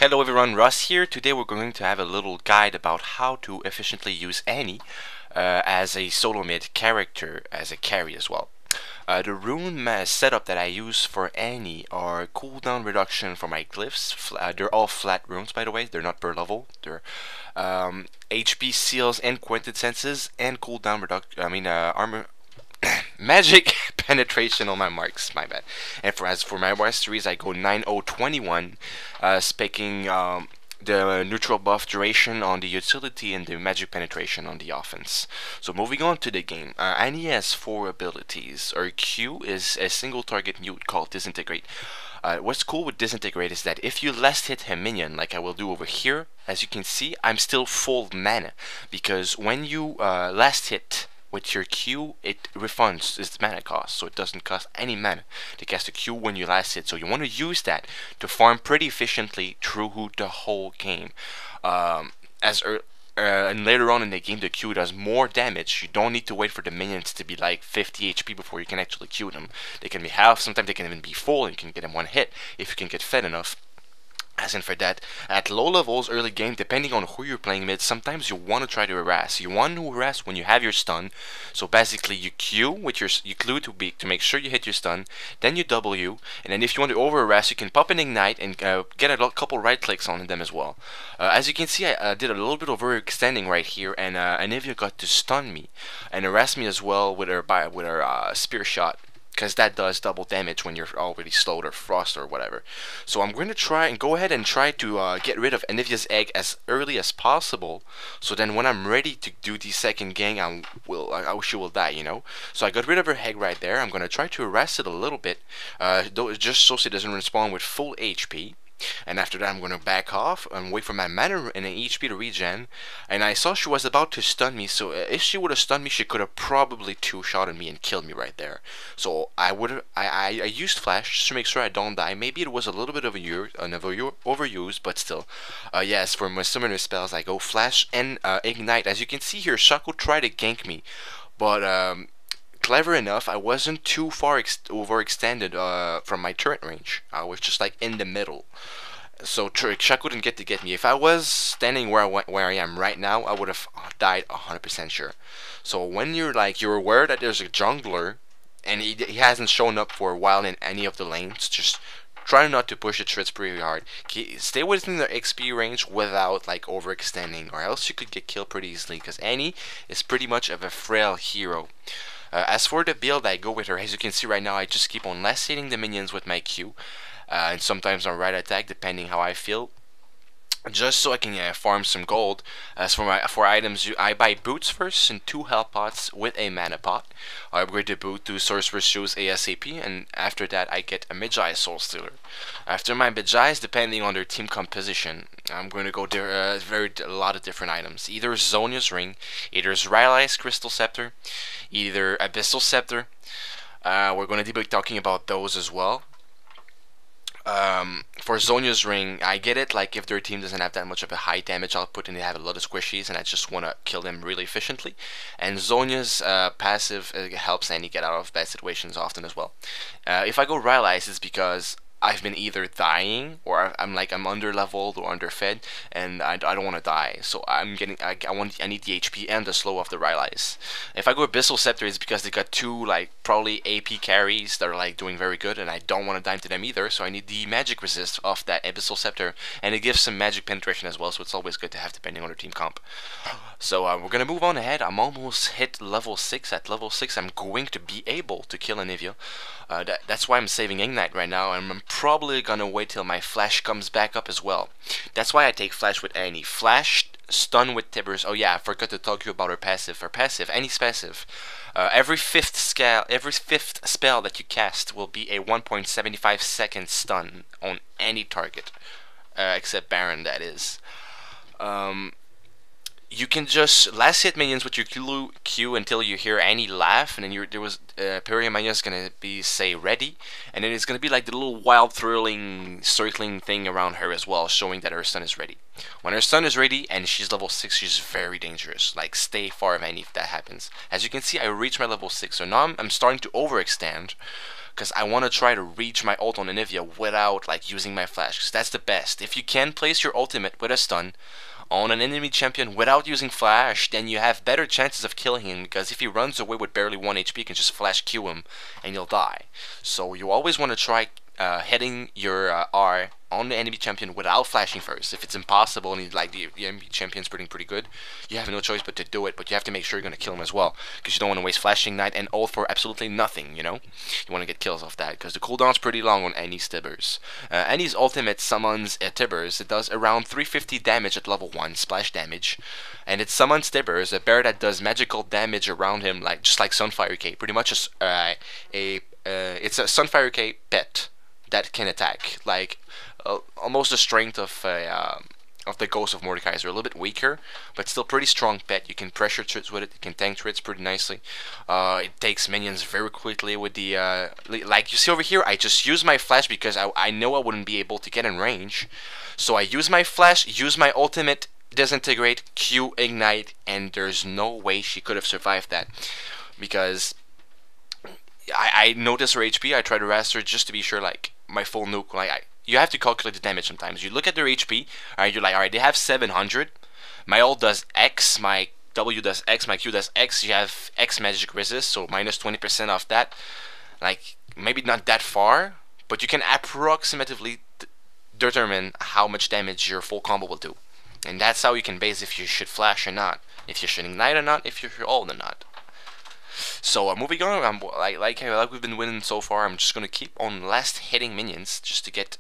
Hello everyone, Russ here. Today we're going to have a little guide about how to efficiently use Annie as a solo mid character, as a carry as well. The rune setup that I use for Annie are cooldown reduction for my glyphs. They're all flat runes, by the way. They're not per level. They're HP seals and quintessences and cooldown reduction. Armor. Magic penetration on my marks, my bad. And as for my masteries, I go 9021, speaking the neutral buff duration on the utility and the magic penetration on the offense. So moving on to the game, Annie has 4 abilities. Her Q is a single target mute called Disintegrate. What's cool with Disintegrate is that if you last hit a minion, like I will do over here, as you can see, I'm still full mana, because when you last hit with your Q, it refunds its mana cost, so it doesn't cost any mana to cast a Q when you last hit. So you want to use that to farm pretty efficiently through the whole game. And later on in the game, the Q does more damage. You don't need to wait for the minions to be like 50 HP before you can actually Q them. They can be half, sometimes they can even be full, and you can get them one hit if you can get fed enough. As in for that, at low levels, early game, depending on who you're playing mid, sometimes you want to try to harass. You want to harass when you have your stun. So basically, you Q with your to make sure you hit your stun. Then you W, and then if you want to over harass, you can pop an ignite and get a couple right clicks on them as well. As you can see, I did a little bit of overextending right here, and Anivia got to stun me and harass me as well with her spear shot, because that does double damage when you're already slowed or frost or whatever. So I'm going to try and go ahead and try to get rid of Anivia's egg as early as possible, so then when I'm ready to do the second gang, she will die, you know. So I got rid of her egg right there. I'm going to try to harass it a little bit, just so she doesn't respawn with full HP. And after that, I'm going to back off and wait for my mana and HP to regen. And I saw she was about to stun me, so if she would have stunned me, she could have probably two-shotted me and killed me right there. So I used flash just to make sure I don't die. Maybe it was a little bit of an overuse, but still. Yes, for my summoner spells, I go flash and ignite. As you can see here, Shaco tried to gank me, but clever enough, I wasn't too far overextended from my turret range. I was just like in the middle, so Shaco couldn't get to get me. If I was standing where I am right now, I would have died 100% sure. So when you're aware that there's a jungler and he hasn't shown up for a while in any of the lanes, just try not to push the treads pretty hard. Stay within the XP range without like overextending, or else you could get killed pretty easily, because Annie is pretty much of a frail hero. As for the build I go with her, as you can see right now, I just keep on less hitting the minions with my Q, and sometimes on right attack depending how I feel, just so I can farm some gold. As for items, I buy boots first and 2 health pots with a mana pot. I upgrade the boot to Sorcerer's Shoes ASAP, and after that I get a Magi Soul Stealer. After my Magi's, depending on their team composition, I'm going to go a lot of different items. Either Zhonya's Ring, either Rylai's Crystal Scepter, either Abyssal Scepter. We're going to be talking about those as well. For Zhonya's Ring, I get it, like if their team doesn't have that much of a high damage output and they have a lot of squishies and I just want to kill them really efficiently. And Zhonya's passive helps Annie get out of bad situations often as well. If I go Rylai's, it's because I've been either dying or I'm under leveled or underfed, and I don't want to die. So I need the HP and the slow of the Rylai's. If I go Abyssal Scepter, it's because they got 2 like probably AP carries that are like doing very good, and I don't want to die to them either. So I need the magic resist of that Abyssal Scepter, and it gives some magic penetration as well. So it's always good to have depending on their team comp. So we're gonna move on ahead. I'm almost hit level 6. At level 6, I'm going to be able to kill Anivia. That's why I'm saving Ignite right now, and I'm probably gonna wait till my flash comes back up as well. That's why I take flash with Annie. Flash, stun with Tibbers. Oh yeah, I forgot to talk to you about her passive. Her passive, Annie's passive. Every fifth spell that you cast will be a 1.75 second stun on any target, except Baron, that is. You can just last hit minions with your Q until you hear Annie laugh, and then there was Peria Mania is gonna be say ready, and then it's gonna be like the little wild thrilling circling thing around her as well, showing that her stun is ready. When her stun is ready and she's level 6, she's very dangerous. Like, stay far of Annie if that happens. As you can see, I reached my level 6, so now I'm starting to overextend, because I want to try to reach my ult on Anivia without like using my flash, because that's the best. If you can place your ultimate with a stun on an enemy champion without using flash, then you have better chances of killing him, because if he runs away with barely 1 HP, you can just flash Q him and you'll die. So you always want to try hitting your R on the enemy champion without flashing first. If it's impossible and like the enemy champion's pretty good, you have no choice but to do it, but you have to make sure you're going to kill him as well, because you don't want to waste flashing Knight and ult for absolutely nothing, you know? You want to get kills off that, because the cooldown's pretty long on Annie's Tibbers. Annie's ultimate summons a Tibbers. It does around 350 damage at level 1, splash damage, and it summons Tibbers, a bear that does magical damage around him, like just like Sunfire K, pretty much it's a Sunfire K pet that can attack, like almost the strength of the Ghost of Mordekaiser, a little bit weaker, but still pretty strong pet. You can pressure trits with it, you can tank trits pretty nicely. It takes minions very quickly with the, like you see over here, I just use my flash because I know I wouldn't be able to get in range. So I use my flash, use my ultimate, disintegrate, Q, ignite, and there's no way she could have survived that, because I notice her HP, I try to rest her just to be sure, like, my full nuke, like, you have to calculate the damage sometimes. You look at their HP, alright, you're like, alright, they have 700, my ult does X, my W does X, my Q does X, you have X magic resist, so minus 20% off that, like, maybe not that far, but you can approximately determine how much damage your full combo will do. And that's how you can base if you should flash or not, if you should ignite or not, if you're ult or not. So moving on, like we've been winning so far, I'm just gonna keep on last hitting minions just to get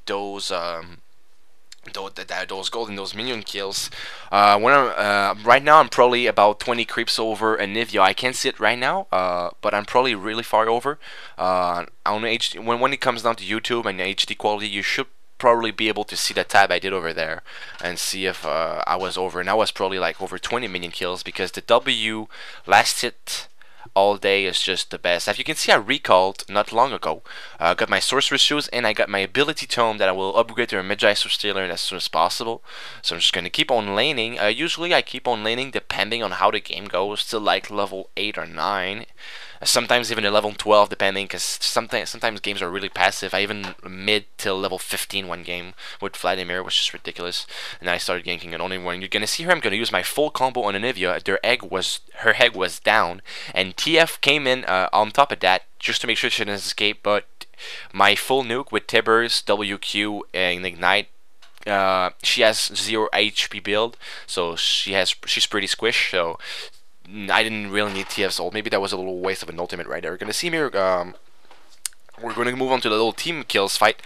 those those gold and those minion kills. Right now I'm probably about 20 creeps over Anivia. I can't see it right now, but I'm probably really far over. On HD, when it comes down to YouTube and HD quality, you should probably be able to see the tab I did over there and see if I was over, and I was probably like over 20 minion kills, because the W last hit all day is just the best. As you can see, I recalled not long ago. I got my Sorcerer's Shoes and I got my Ability Tome that I will upgrade to a Magi-Sur Stealer as soon as possible. So I'm just going to keep on laning. Usually I keep on laning depending on how the game goes, till like level 8 or 9. Sometimes even a level 12 depending, because sometimes games are really passive. I even mid till level 15 one game with Vladimir, which is ridiculous, and I started ganking it. Only when you're gonna see here, I'm gonna use my full combo on Anivia. Her egg was down, and TF came in on top of that just to make sure she didn't escape. But my full nuke with Tibbers, WQ, and Ignite. She has 0 HP build, so she's pretty squished. So I didn't really need TF's ult. Maybe that was a little waste of an ultimate right there. We're gonna see here. We're gonna move on to the little team kills fight.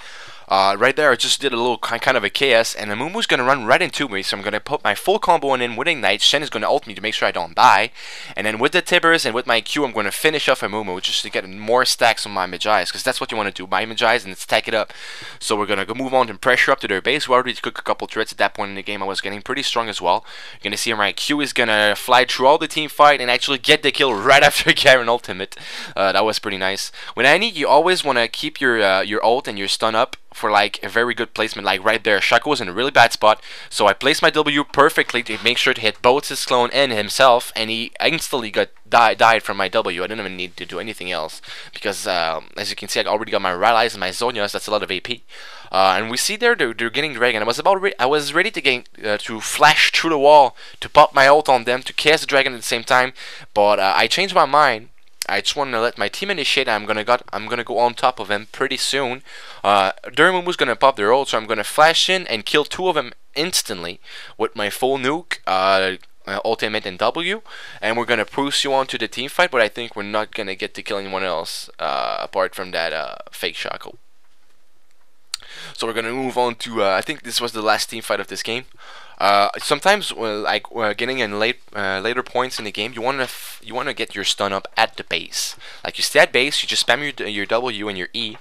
Right there, I just did a little kind of a KS, and Amumu's gonna run right into me, so I'm gonna put my full combo in with Ignite. Shen is gonna ult me to make sure I don't die, and then with the Tibbers and with my Q, I'm gonna finish off Amumu just to get more stacks on my Magi's, because that's what you want to do, buy Magi's and stack it up. So we're gonna go move on and pressure up to their base. We already took a couple turrets at that point in the game. I was getting pretty strong as well. You're gonna see my Q is gonna fly through all the team fight and actually get the kill right after Garen ultimate. That was pretty nice. With Annie, you always want to keep your ult and your stun up for like a very good placement, like right there. Shaco was in a really bad spot, so I placed my W perfectly to make sure to hit both his clone and himself, and he instantly died from my W. I didn't even need to do anything else, because as you can see, I already got my Rallies and my Zhonya's. That's a lot of AP. And we see there they're getting Dragon. I was ready to flash through the wall to pop my ult on them to cast the Dragon at the same time, but I changed my mind. I just want to let my team initiate. I'm gonna go on top of them pretty soon. Durmumu's gonna pop their ult, so I'm gonna flash in and kill 2 of them instantly with my full nuke, ultimate, and W. And we're gonna push you on to the team fight, but I think we're not gonna get to kill anyone else apart from that fake Shaco. So we're gonna move on to. I think this was the last team fight of this game. Sometimes, getting in later points in the game, you wanna get your stun up at the base. Like you stay at base, you just spam your W and your E,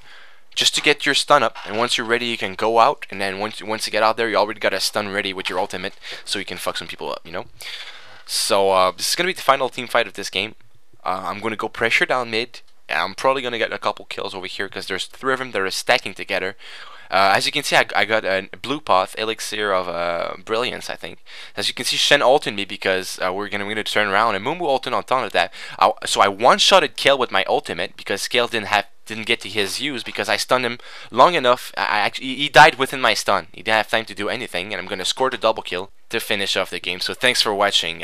just to get your stun up. And once you're ready, you can go out. And then once you get out there, you already got a stun ready with your ultimate, so you can fuck some people up. You know. So this is gonna be the final team fight of this game. I'm gonna go pressure down mid. I'm probably gonna get a couple kills over here because there's 3 of them that are stacking together. As you can see, I got a blue path, elixir of brilliance, I think. As you can see, Shen ulted me because we're gonna turn around, and Mumu ulted on top of that. So I one-shotted Kale with my ultimate because Kale didn't get to his use because I stunned him long enough. He died within my stun. He didn't have time to do anything, and I'm gonna score the double kill to finish off the game. So thanks for watching.